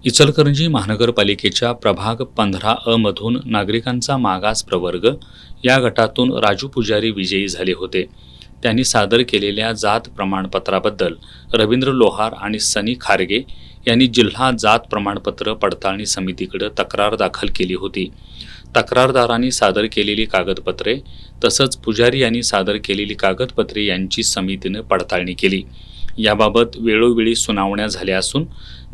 इचलकरंजी महानगरपालिकेच्या प्रभाग 15 मधून नागरिकांचा मागास प्रवर्ग या गटातून राजू पुजारी विजयी झाले होते। त्यांनी सादर केलेल्या जात प्रमाणपत्राबद्दल रवींद्र लोहार आणि सनी खारगे यांनी जिल्हा जात प्रमाणपत्र पडताळणी समितीकडे तक्रार दाखल केली होती। तक्रारदारांनी सादर केलेली कागदपत्रे तसंच पुजारी यांनी सादर केलेली कागदपत्रे यांची समितीने पडताळणी केली। याबाबत वेळोवेळी सुनावण्या झाल्या असून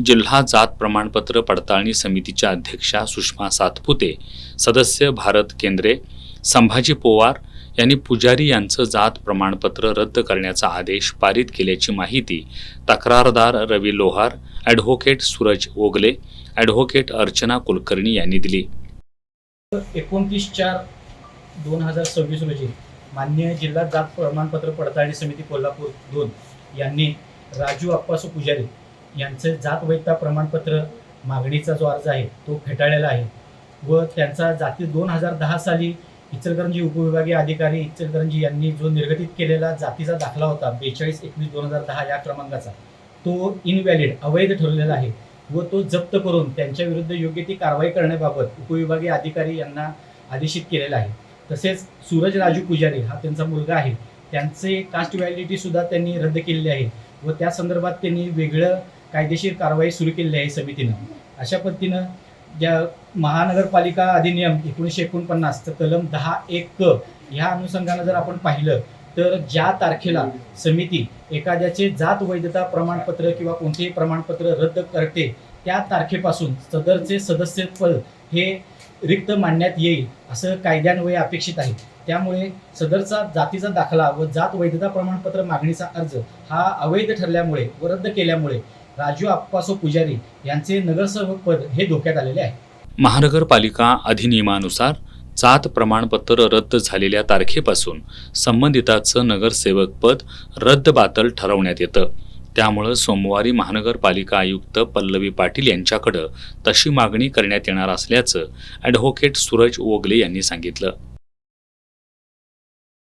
जिल्हा जात प्रमाणपत्र पडताळणी समितीच्या अध्यक्षा सुषमा सातपुते, सदस्य भारत केंद्रे, संभाजी पोवार यांनी पुजारी यांचं जात प्रमाणपत्र रद्द करण्याचा आदेश पारित केल्याची माहिती तक्रारदार रवी लोहार, ॲडव्होकेट सूरज ओगले, ॲडव्होकेट अर्चना कुलकर्णी यांनी दिली। 29/4/2026 रोजी मान्य जिल्हा जात प्रमाणपत्र पडताळणी समिती कोल्हापूर 2 यांनी राजू अप्पासू पुजारी यांचे जात वैधता प्रमाणपत्र मागणीचा जो अर्ज आहे तो फेटाळलेला आहे व त्यांचा जाती 2010 साली इचलकरंजी उपविभागीय अधिकारी इचलकरंजी यांनी जो निर्गतित केलेला जातीचा दाखला होता 42/21/2010 या क्रमांकाचा तो इनव्हॅलिड अवैध ठरलेला आहे व तो जप्त करून त्यांच्या विरुद्ध योग्य ती कारवाई करण्याबाबत उपविभागीय अधिकारी यांना आदेशित केलेला आहे। तसेच सूरज राजू पुजारी हा त्यांचा मुलगा आहे, त्यांचे कास्ट व्हॅलिडिटी सुद्धा त्यांनी रद्द केलेली आहे व त्या संदर्भात त्यांनी वेगळं कायदेशीर कारवाई सुरू केलेली आहे समितीनं। अशा पद्धतीनं ज्या महानगरपालिका अधिनियम 1949 कलम 10(1) क ह्या अनुषंगानं जर आपण पाहिलं तर ज्या तारखेला समिती एखाद्याचे जात वैधता प्रमाणपत्र किंवा कोणतेही प्रमाणपत्र रद्द करते त्या तारखेपासून सदरचे सदस्यपद हे रिक्त मानण्यात येईल असं कायद्यान्वये अपेक्षित आहे। त्यामुळे सदरचा जातीचा दाखला व जात वैधता प्रमाणपत्र मागणीचा अर्ज हा अवैध ठरल्यामुळे व रद्द केल्यामुळे राजू अप्पासू पुजारी यांचे नगरसेवक पद हे धोक्यात आलेले आहे। महानगरपालिका अधिनियमानुसार जात प्रमाणपत्र रद्द झालेल्या तारखेपासून संबंधिताचं नगरसेवक पद रद्दबातल ठरवण्यात येतं। त्यामुळे सोमवारी महानगरपालिका आयुक्त पल्लवी पाटील यांच्याकडे तशी मागणी करण्यात येणार असल्याचं ॲडव्होकेट सूरज ओगले यांनी सांगितलं।